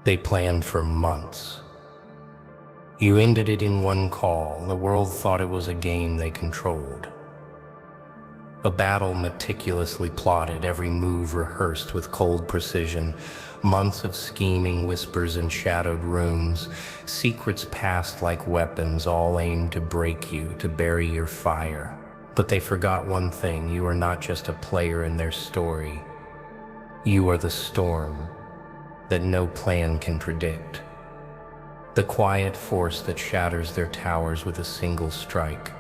They planned for months. You ended it in one call. The world thought it was a game they controlled. A battle meticulously plotted, every move rehearsed with cold precision. Months of scheming, whispers in shadowed rooms, secrets passed like weapons, all aimed to break you, to bury your fire. But they forgot one thing: you are not just a player in their story. You are the storm that no plan can predict. The quiet force that shatters their towers with a single strike.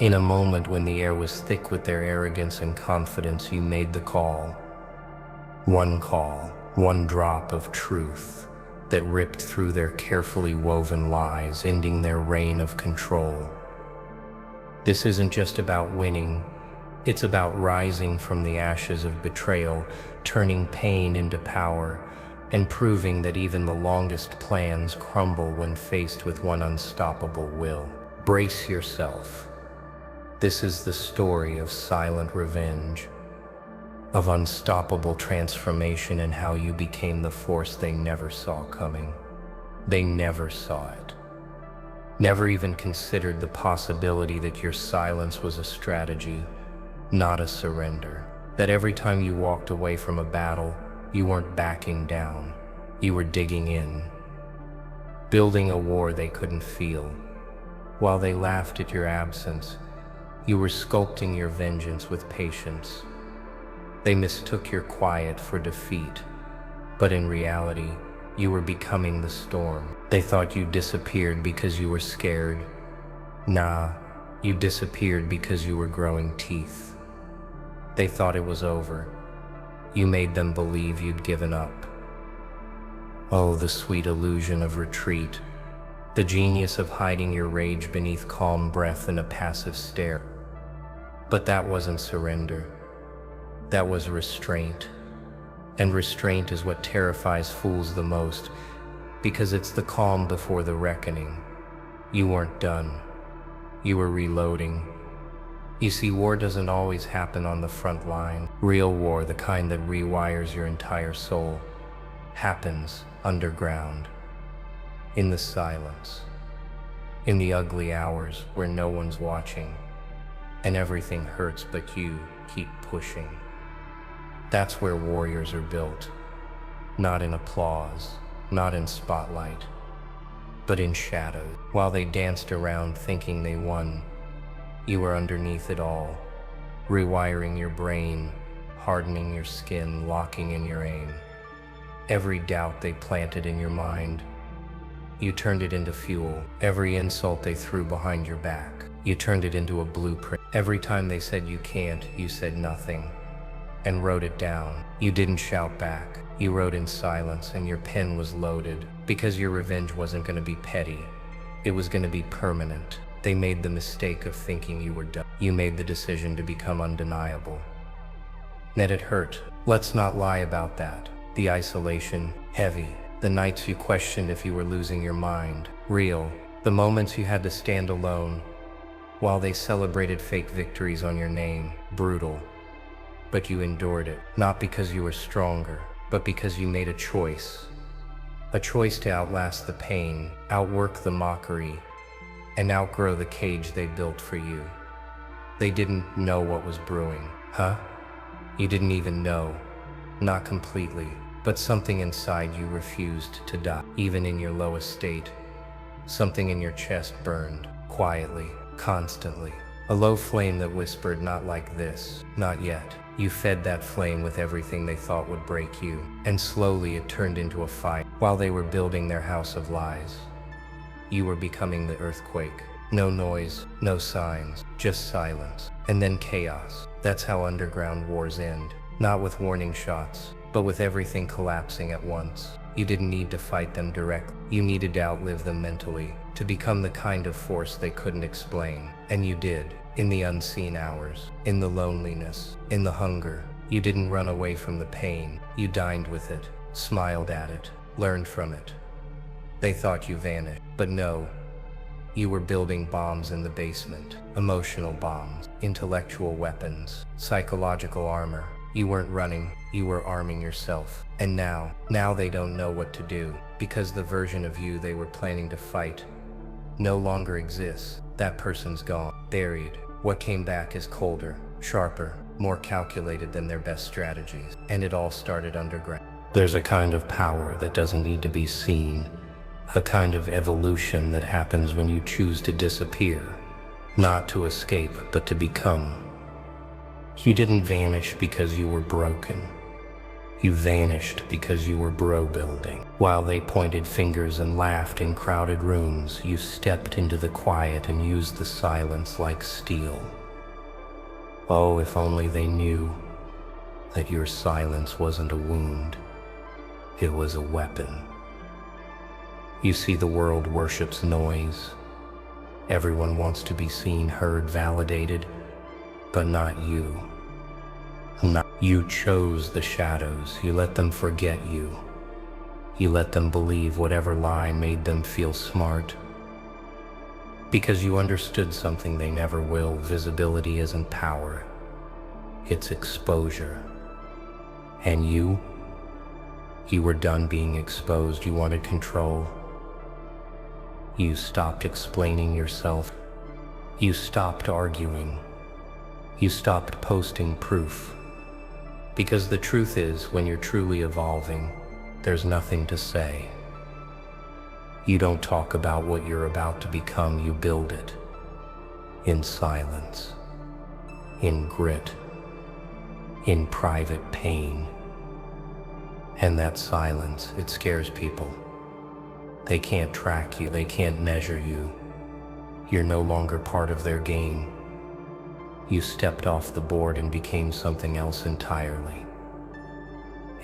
In a moment when the air was thick with their arrogance and confidence, you made the call. One call, one drop of truth that ripped through their carefully woven lies, ending their reign of control. This isn't just about winning. It's about rising from the ashes of betrayal, turning pain into power, and proving that even the longest plans crumble when faced with one unstoppable will. Brace yourself. This is the story of silent revenge, of unstoppable transformation, and how you became the force they never saw coming. They never saw it. Never even considered the possibility that your silence was a strategy, not a surrender. That every time you walked away from a battle, you weren't backing down. You were digging in, building a war they couldn't feel. While they laughed at your absence, you were sculpting your vengeance with patience. They mistook your quiet for defeat, but in reality, you were becoming the storm. They thought you disappeared because you were scared. Nah, you disappeared because you were growing teeth. They thought it was over. You made them believe you'd given up. Oh, the sweet illusion of retreat, the genius of hiding your rage beneath calm breath and a passive stare. But that wasn't surrender. That was restraint. And restraint is what terrifies fools the most, because it's the calm before the reckoning. You weren't done. You were reloading. You see, war doesn't always happen on the front line. Real war, the kind that rewires your entire soul, happens underground, in the silence, in the ugly hours where no one's watching, and everything hurts but you keep pushing. That's where warriors are built, not in applause, not in spotlight, but in shadow. While they danced around thinking they won, you were underneath it all, rewiring your brain, hardening your skin, locking in your aim. Every doubt they planted in your mind, you turned it into fuel. Every insult they threw behind your back, you turned it into a blueprint. Every time they said you can't, you said nothing, and wrote it down. You didn't shout back. You wrote in silence, and your pen was loaded, because your revenge wasn't going to be petty. It was going to be permanent. They made the mistake of thinking you were done. You made the decision to become undeniable. And it hurt. Let's not lie about that. The isolation, heavy. The nights you questioned if you were losing your mind, real. The moments you had to stand alone, while they celebrated fake victories on your name, brutal. But you endured it, not because you were stronger, but because you made a choice. A choice to outlast the pain, outwork the mockery, and outgrow the cage they built for you. They didn't know what was brewing, huh? You didn't even know. Not completely, but something inside you refused to die. Even in your lowest state, something in your chest burned, quietly, constantly. A low flame that whispered, not like this, not yet. You fed that flame with everything they thought would break you, and slowly it turned into a fire. While they were building their house of lies, you were becoming the earthquake. No noise, no signs, just silence, and then chaos. That's how underground wars end. Not with warning shots, but with everything collapsing at once. You didn't need to fight them directly. You needed to outlive them mentally, to become the kind of force they couldn't explain. And you did, in the unseen hours, in the loneliness, in the hunger. You didn't run away from the pain. You dined with it, smiled at it, learned from it. They thought you vanished, but no. You were building bombs in the basement, emotional bombs, intellectual weapons, psychological armor. You weren't running, you were arming yourself. And now they don't know what to do, because the version of you they were planning to fight no longer exists. That person's gone, buried. What came back is colder, sharper, more calculated than their best strategies. And it all started underground. There's a kind of power that doesn't need to be seen, a kind of evolution that happens when you choose to disappear, not to escape, but to become. You didn't vanish because you were broken. You vanished because you were bro-building. While they pointed fingers and laughed in crowded rooms, you stepped into the quiet and used the silence like steel. Oh, if only they knew that your silence wasn't a wound, it was a weapon. You see, the world worships noise. Everyone wants to be seen, heard, validated, but not you. You chose the shadows. You let them forget you. You let them believe whatever lie made them feel smart. Because you understood something they never will. Visibility isn't power. It's exposure. And you were done being exposed. You wanted control. You stopped explaining yourself. You stopped arguing. You stopped posting proof. Because the truth is, when you're truly evolving, there's nothing to say. You don't talk about what you're about to become, you build it. In silence, in grit, in private pain. And that silence, it scares people. They can't track you, they can't measure you. You're no longer part of their game. You stepped off the board and became something else entirely.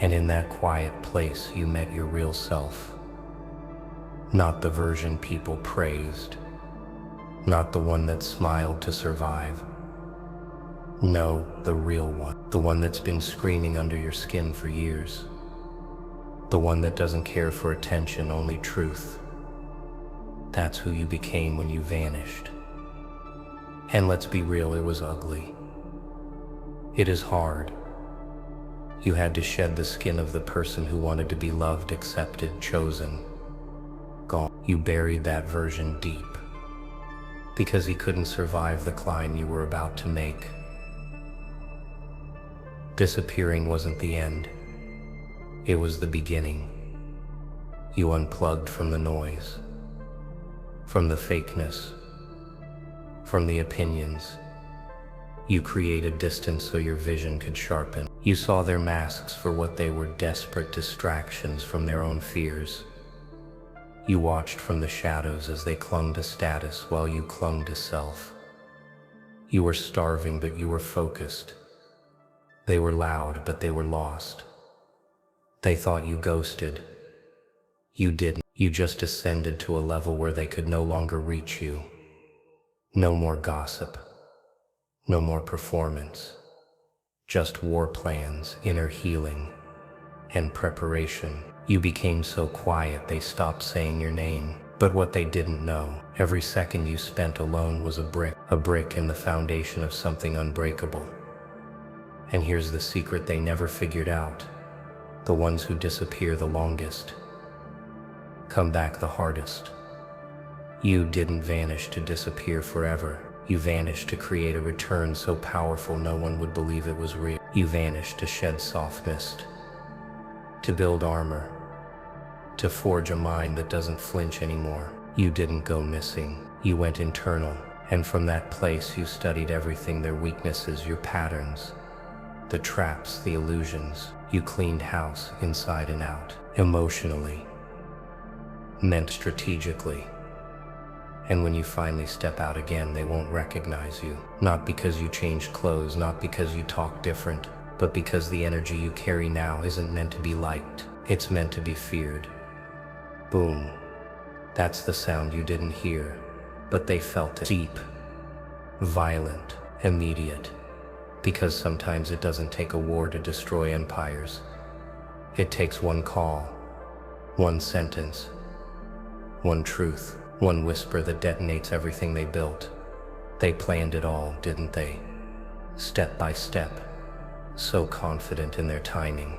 And in that quiet place, you met your real self. Not the version people praised. Not the one that smiled to survive. No, the real one. The one that's been screaming under your skin for years. The one that doesn't care for attention, only truth. That's who you became when you vanished. And let's be real, it was ugly. It is hard. You had to shed the skin of the person who wanted to be loved, accepted, chosen. Gone. You buried that version deep. Because he couldn't survive the climb you were about to make. Disappearing wasn't the end. It was the beginning. You unplugged from the noise. From the fakeness. From the opinions. You created distance so your vision could sharpen. You saw their masks for what they were, desperate distractions from their own fears. You watched from the shadows as they clung to status while you clung to self. You were starving, but you were focused. They were loud, but they were lost. They thought you ghosted. You didn't. You just ascended to a level where they could no longer reach you. No more gossip. No more performance. Just war plans, inner healing, and preparation. You became so quiet they stopped saying your name. But what they didn't know, every second you spent alone was a brick in the foundation of something unbreakable. And here's the secret they never figured out. The ones who disappear the longest come back the hardest. You didn't vanish to disappear forever. You vanished to create a return so powerful no one would believe it was real. You vanished to shed soft mist, to build armor, to forge a mind that doesn't flinch anymore. You didn't go missing. You went internal. And from that place you studied everything, their weaknesses, your patterns, the traps, the illusions. You cleaned house inside and out, emotionally, meant strategically. And when you finally step out again, they won't recognize you. Not because you changed clothes, not because you talk different, but because the energy you carry now isn't meant to be liked. It's meant to be feared. Boom. That's the sound you didn't hear, but they felt it. Deep, violent, immediate. Because sometimes it doesn't take a war to destroy empires. It takes one call, one sentence, one truth. One whisper that detonates everything they built. They planned it all, didn't they? Step by step, so confident in their timing,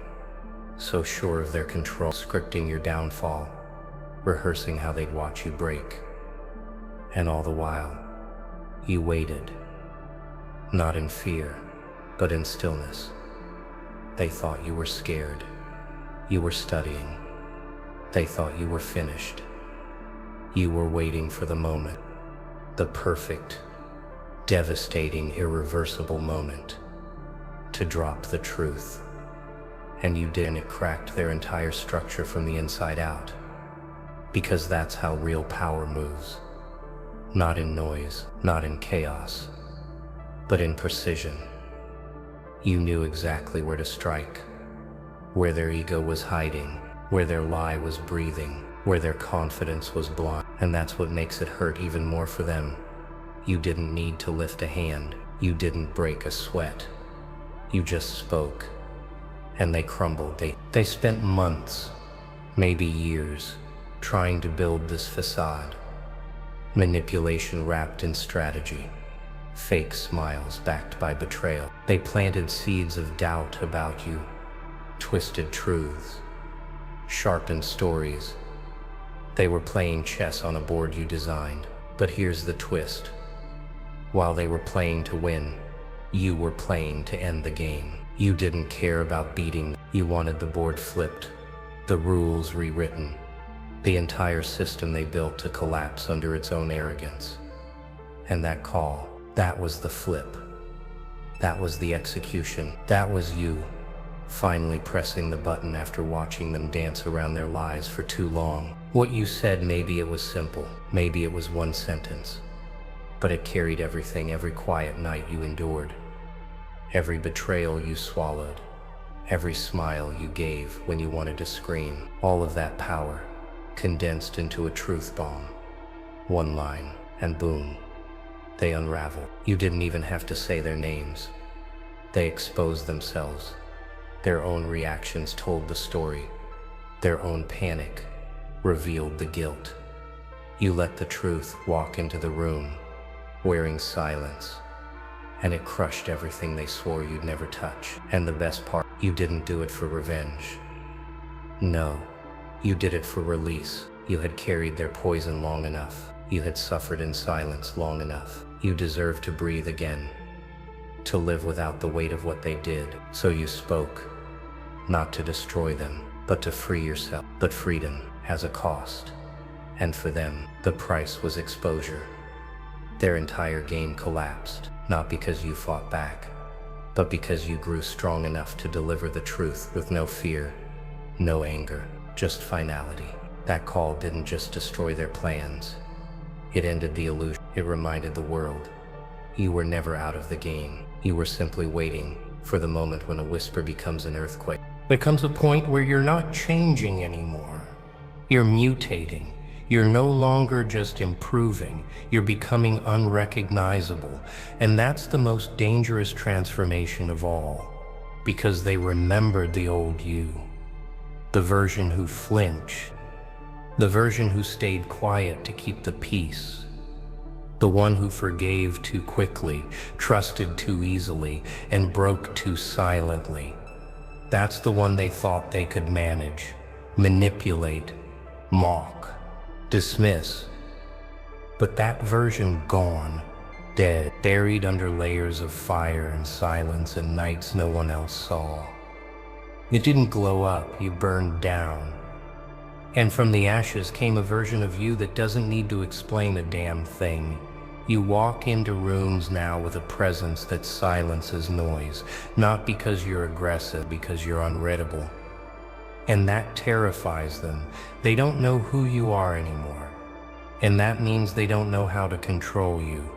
so sure of their control, scripting your downfall, rehearsing how they'd watch you break. And all the while, you waited, not in fear, but in stillness. They thought you were scared. You were studying. They thought you were finished. You were waiting for the moment, the perfect, devastating, irreversible moment to drop the truth. And you did, and it cracked their entire structure from the inside out. Because that's how real power moves. Not in noise, not in chaos, but in precision. You knew exactly where to strike, where their ego was hiding, where their lie was breathing, where their confidence was blind. And that's what makes it hurt even more for them. You didn't need to lift a hand. You didn't break a sweat. You just spoke, and they crumbled. They spent months, maybe years, trying to build this facade. Manipulation wrapped in strategy. Fake smiles backed by betrayal. They planted seeds of doubt about you, twisted truths, sharpened stories. They were playing chess on a board you designed. But here's the twist. While they were playing to win, you were playing to end the game. You didn't care about beating. You wanted the board flipped, the rules rewritten, the entire system they built to collapse under its own arrogance. And that call, that was the flip. That was the execution. That was you, finally pressing the button after watching them dance around their lies for too long. What you said, maybe it was simple, maybe it was one sentence, but it carried everything, every quiet night you endured, every betrayal you swallowed, every smile you gave when you wanted to scream. All of that power condensed into a truth bomb. One line, and boom, they unraveled. You didn't even have to say their names. They exposed themselves. Their own reactions told the story. Their own panic revealed the guilt. You let the truth walk into the room, wearing silence, and it crushed everything they swore you'd never touch. And the best part, you didn't do it for revenge. No, you did it for release. You had carried their poison long enough. You had suffered in silence long enough. You deserved to breathe again, to live without the weight of what they did. So you spoke, not to destroy them, but to free yourself. But freedom has a cost, and for them, the price was exposure. Their entire game collapsed, not because you fought back, but because you grew strong enough to deliver the truth with no fear, no anger, just finality. That call didn't just destroy their plans. It ended the illusion. It reminded the world, you were never out of the game. You were simply waiting for the moment when a whisper becomes an earthquake. There comes a point where you're not changing anymore. You're mutating. You're no longer just improving. You're becoming unrecognizable. And that's the most dangerous transformation of all, because they remembered the old you, the version who flinched, the version who stayed quiet to keep the peace, the one who forgave too quickly, trusted too easily, and broke too silently. That's the one they thought they could manage, manipulate, mock, dismiss. But that version gone, dead, buried under layers of fire and silence and nights no one else saw. It didn't glow up, you burned down. And from the ashes came a version of you that doesn't need to explain a damn thing. You walk into rooms now with a presence that silences noise, not because you're aggressive, because you're unreadable. And that terrifies them. They don't know who you are anymore. And that means they don't know how to control you.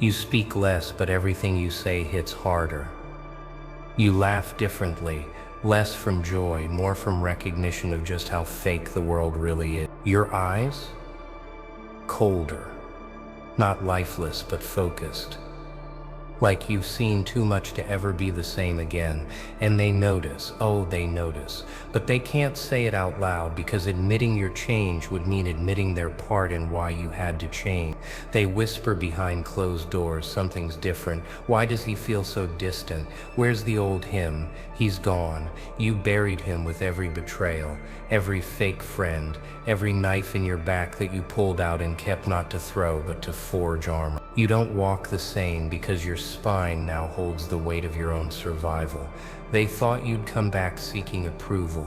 You speak less, but everything you say hits harder. You laugh differently, less from joy, more from recognition of just how fake the world really is. Your eyes? Colder. Not lifeless, but focused. like you've seen too much to ever be the same again. And they notice, oh, they notice. But they can't say it out loud because admitting your change would mean admitting their part in why you had to change. They whisper behind closed doors, something's different. Why does he feel so distant? Where's the old him? He's gone. You buried him with every betrayal, every fake friend, every knife in your back that you pulled out and kept not to throw but to forge armor. You don't walk the same because your spine now holds the weight of your own survival. They thought you'd come back seeking approval.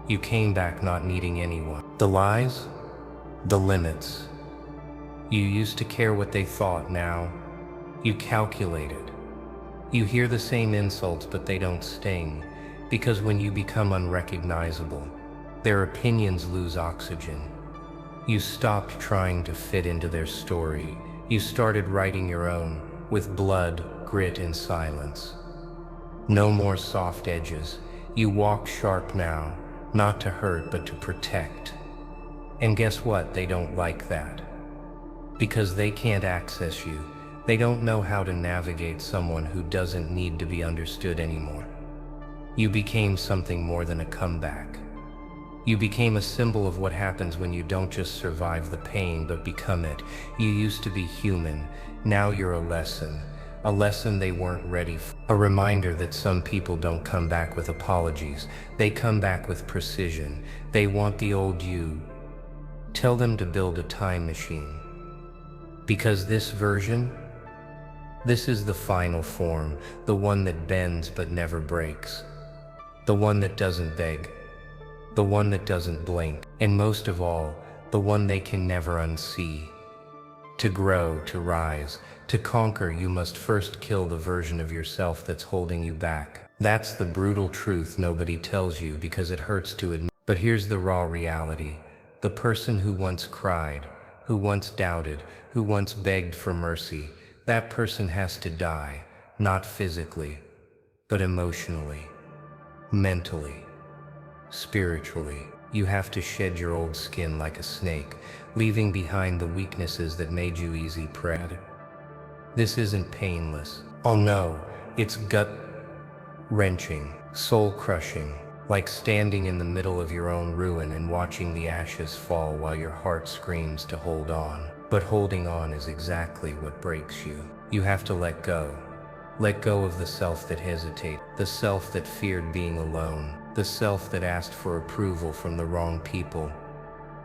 You came back not needing anyone. The lies? The limits. You used to care what they thought. Now you calculated. You hear the same insults, but they don't sting, because when you become unrecognizable, their opinions lose oxygen. You stopped trying to fit into their story. You started writing your own, with blood, grit, and silence. No more soft edges. You walk sharp now, not to hurt, but to protect. And guess what? They don't like that. Because they can't access you. They don't know how to navigate someone who doesn't need to be understood anymore. You became something more than a comeback. You became a symbol of what happens when you don't just survive the pain, but become it. You used to be human. Now you're a lesson they weren't ready for. A reminder that some people don't come back with apologies. They come back with precision. They want the old you. Tell them to build a time machine. Because this version, this is the final form, the one that bends but never breaks, the one that doesn't beg, the one that doesn't blink, and most of all, the one they can never unsee. To grow, to rise, to conquer, you must first kill the version of yourself that's holding you back. That's the brutal truth nobody tells you because it hurts to admit. But here's the raw reality. The person who once cried, who once doubted, who once begged for mercy, that person has to die, not physically, but emotionally, mentally, spiritually. You have to shed your old skin like a snake, leaving behind the weaknesses that made you easy prey. This isn't painless. Oh no, it's gut-wrenching, soul-crushing, like standing in the middle of your own ruin and watching the ashes fall while your heart screams to hold on. But holding on is exactly what breaks you. You have to let go. Let go of the self that hesitated, the self that feared being alone, the self that asked for approval from the wrong people.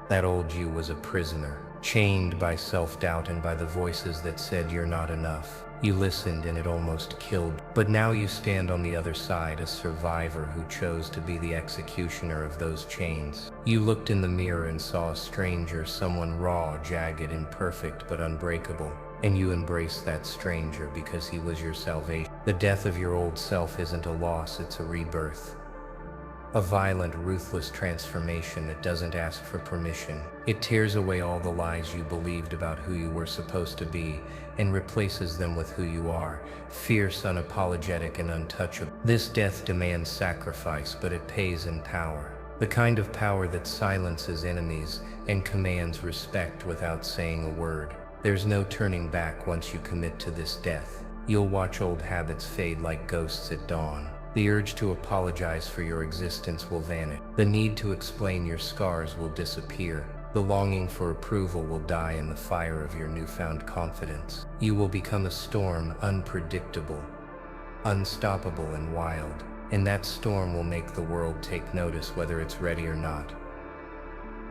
That old you was a prisoner, chained by self-doubt and by the voices that said you're not enough. You listened and it almost killed. But now you stand on the other side, a survivor who chose to be the executioner of those chains. You looked in the mirror and saw a stranger, someone raw, jagged, imperfect, but unbreakable. And you embraced that stranger because he was your salvation. The death of your old self isn't a loss, it's a rebirth. A violent, ruthless transformation that doesn't ask for permission. It tears away all the lies you believed about who you were supposed to be and replaces them with who you are, fierce, unapologetic, and untouchable. This death demands sacrifice, but it pays in power. The kind of power that silences enemies and commands respect without saying a word. There's no turning back once you commit to this death. You'll watch old habits fade like ghosts at dawn. The urge to apologize for your existence will vanish. The need to explain your scars will disappear. The longing for approval will die in the fire of your newfound confidence. You will become a storm, unpredictable, unstoppable, and wild. And that storm will make the world take notice whether it's ready or not.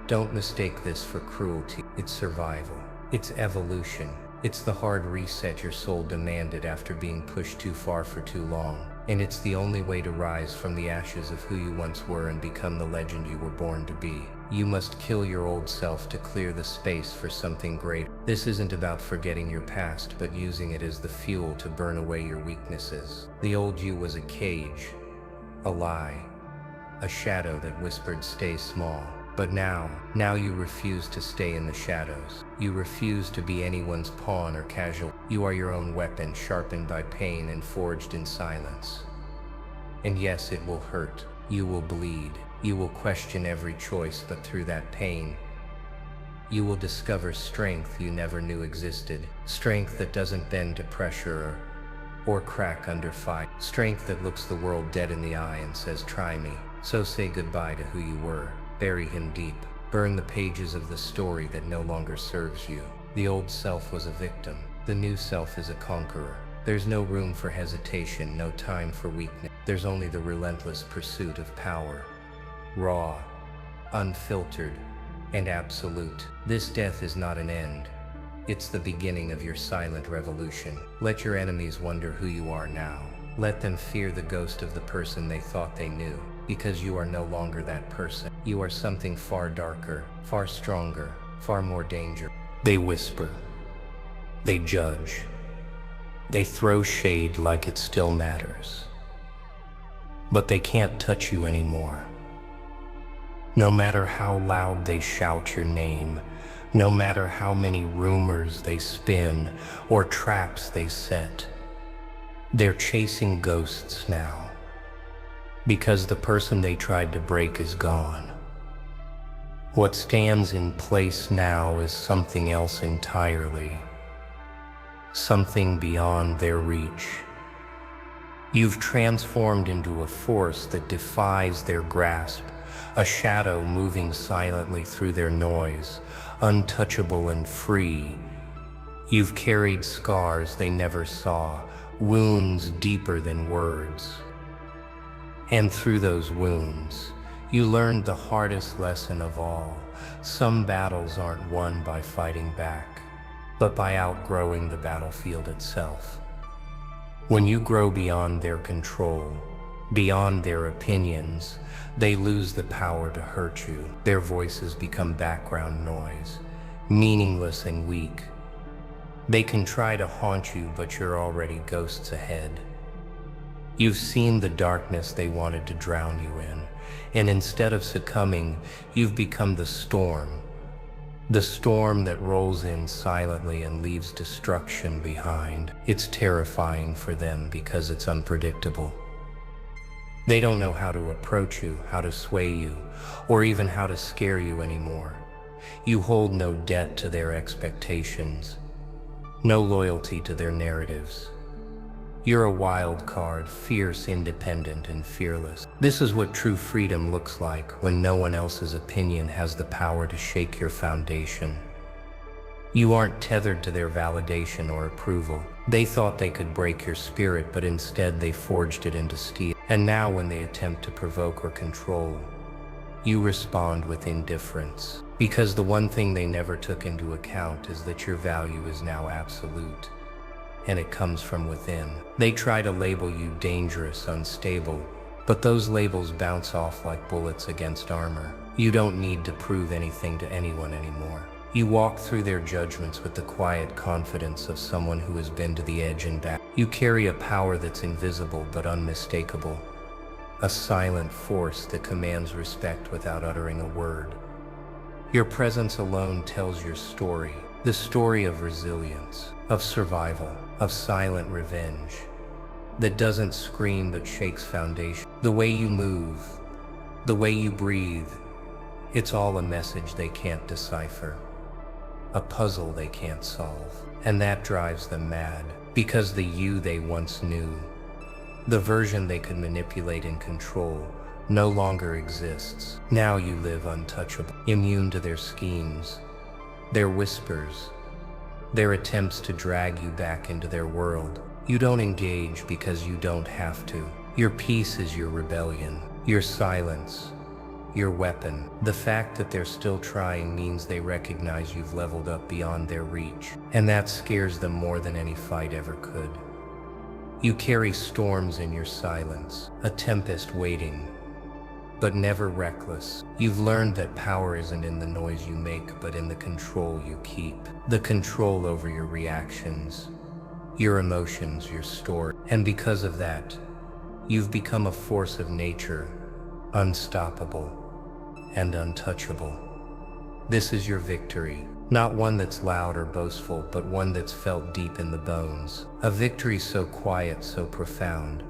Don't mistake this for cruelty. It's survival. It's evolution. It's the hard reset your soul demanded after being pushed too far for too long. And it's the only way to rise from the ashes of who you once were and become the legend you were born to be. You must kill your old self to clear the space for something greater. This isn't about forgetting your past, but using it as the fuel to burn away your weaknesses. The old you was a cage, a lie, a shadow that whispered, "Stay small." But now you refuse to stay in the shadows. You refuse to be anyone's pawn or casual. You are your own weapon, sharpened by pain and forged in silence. And yes, it will hurt. You will bleed. You will question every choice, but through that pain, you will discover strength you never knew existed. Strength that doesn't bend to pressure or or crack under fire. Strength that looks the world dead in the eye and says, try me. So say goodbye to who you were. Bury him deep. Burn the pages of the story that no longer serves you. The old self was a victim. The new self is a conqueror. There's no room for hesitation, no time for weakness. There's only the relentless pursuit of power. Raw, unfiltered, and absolute. This death is not an end. It's the beginning of your silent revolution. Let your enemies wonder who you are now. Let them fear the ghost of the person they thought they knew, because you are no longer that person. You are something far darker, far stronger, far more dangerous. They whisper. They judge. They throw shade like it still matters. But they can't touch you anymore. No matter how loud they shout your name, no matter how many rumors they spin or traps they set, they're chasing ghosts now, because the person they tried to break is gone. What stands in place now is something else entirely, something beyond their reach. You've transformed into a force that defies their grasp, a shadow moving silently through their noise, untouchable and free. You've carried scars they never saw, wounds deeper than words. And through those wounds, you learned the hardest lesson of all. Some battles aren't won by fighting back, but by outgrowing the battlefield itself. When you grow beyond their control, beyond their opinions, they lose the power to hurt you. Their voices become background noise, meaningless and weak. They can try to haunt you, but you're already ghosts ahead. You've seen the darkness they wanted to drown you in, and instead of succumbing, you've become the storm that rolls in silently and leaves destruction behind. It's terrifying for them because it's unpredictable. They don't know how to approach you, how to sway you, or even how to scare you anymore. You hold no debt to their expectations, no loyalty to their narratives. You're a wild card, fierce, independent, and fearless. This is what true freedom looks like when no one else's opinion has the power to shake your foundation. You aren't tethered to their validation or approval. They thought they could break your spirit, but instead they forged it into steel. And now when they attempt to provoke or control, you respond with indifference. Because the one thing they never took into account is that your value is now absolute, and it comes from within. They try to label you dangerous, unstable, but those labels bounce off like bullets against armor. You don't need to prove anything to anyone anymore. You walk through their judgments with the quiet confidence of someone who has been to the edge and back. You carry a power that's invisible but unmistakable, a silent force that commands respect without uttering a word. Your presence alone tells your story, the story of resilience, of survival, of silent revenge, that doesn't scream but shakes foundation. The way you move, the way you breathe, it's all a message they can't decipher, a puzzle they can't solve. And that drives them mad, because the you they once knew, the version they could manipulate and control, no longer exists. Now you live untouchable, immune to their schemes, their whispers, their attempts to drag you back into their world. You don't engage because you don't have to. Your peace is your rebellion, your silence, your weapon. The fact that they're still trying means they recognize you've leveled up beyond their reach, and that scares them more than any fight ever could. You carry storms in your silence, a tempest waiting, but never reckless. You've learned that power isn't in the noise you make, but in the control you keep. The control over your reactions, your emotions, your story. And because of that, you've become a force of nature, unstoppable and untouchable. This is your victory, not one that's loud or boastful, but one that's felt deep in the bones. A victory so quiet, so profound,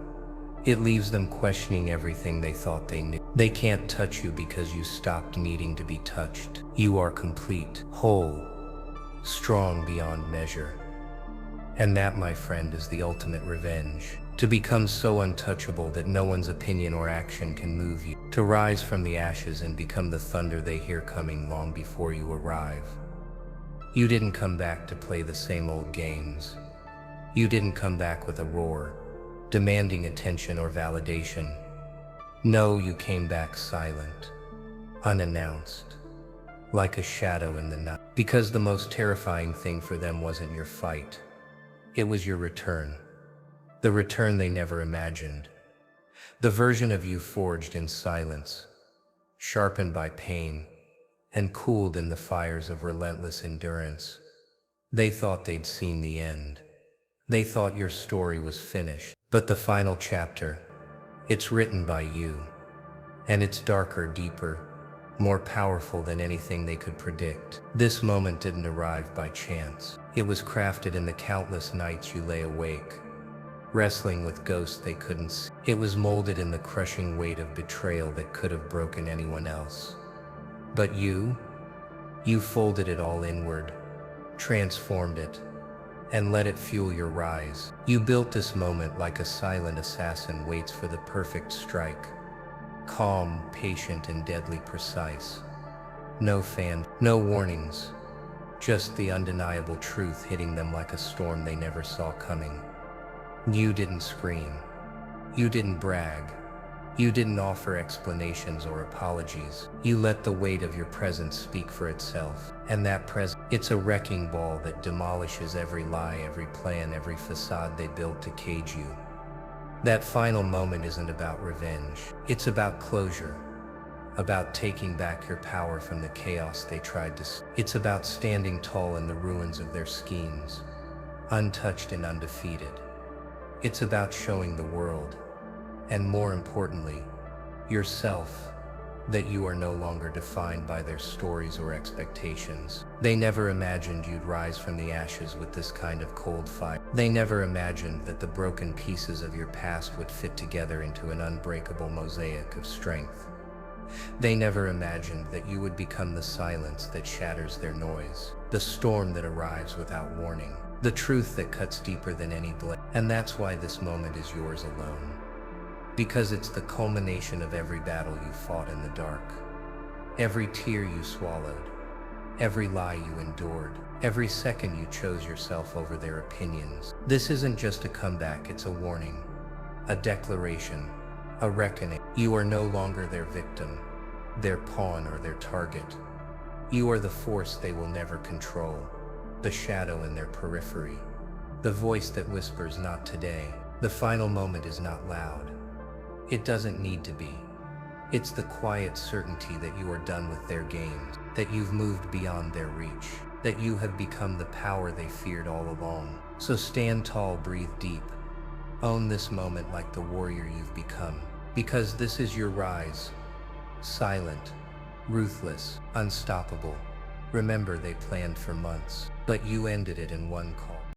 it leaves them questioning everything they thought they knew. They can't touch you because you stopped needing to be touched. You are complete, whole, strong beyond measure. And that, my friend, is the ultimate revenge. To become so untouchable that no one's opinion or action can move you. To rise from the ashes and become the thunder they hear coming long before you arrive. You didn't come back to play the same old games. You didn't come back with a roar, demanding attention or validation. No, you came back silent, unannounced, like a shadow in the night. Because the most terrifying thing for them wasn't your fight. It was your return. The return they never imagined. The version of you forged in silence, sharpened by pain, and cooled in the fires of relentless endurance. They thought they'd seen the end. They thought your story was finished. But the final chapter, it's written by you. And it's darker, deeper, more powerful than anything they could predict. This moment didn't arrive by chance. It was crafted in the countless nights you lay awake, wrestling with ghosts they couldn't see. It was molded in the crushing weight of betrayal that could have broken anyone else. But you folded it all inward, transformed it, and let it fuel your rise. You built this moment like a silent assassin waits for the perfect strike. Calm, patient, and deadly precise. No warnings, just the undeniable truth hitting them like a storm they never saw coming. You didn't scream. You didn't brag. You didn't offer explanations or apologies. You let the weight of your presence speak for itself. And that presence, it's a wrecking ball that demolishes every lie, every plan, every facade they built to cage you. That final moment isn't about revenge. It's about closure. About taking back your power from the chaos they tried to. It's about standing tall in the ruins of their schemes, untouched and undefeated. It's about showing the world, and more importantly, yourself, that you are no longer defined by their stories or expectations. They never imagined you'd rise from the ashes with this kind of cold fire. They never imagined that the broken pieces of your past would fit together into an unbreakable mosaic of strength. They never imagined that you would become the silence that shatters their noise, the storm that arrives without warning, the truth that cuts deeper than any blade. And that's why this moment is yours alone. Because it's the culmination of every battle you fought in the dark, every tear you swallowed, every lie you endured, every second you chose yourself over their opinions. This isn't just a comeback, it's a warning, a declaration, a reckoning. You are no longer their victim, their pawn, or their target. You are the force they will never control, the shadow in their periphery, the voice that whispers, "Not today." The final moment is not loud. It doesn't need to be. It's the quiet certainty that you are done with their games, that you've moved beyond their reach, that you have become the power they feared all along. So stand tall, breathe deep. Own this moment like the warrior you've become, because this is your rise. Silent, ruthless, unstoppable. Remember, they planned for months, but you ended it in one call.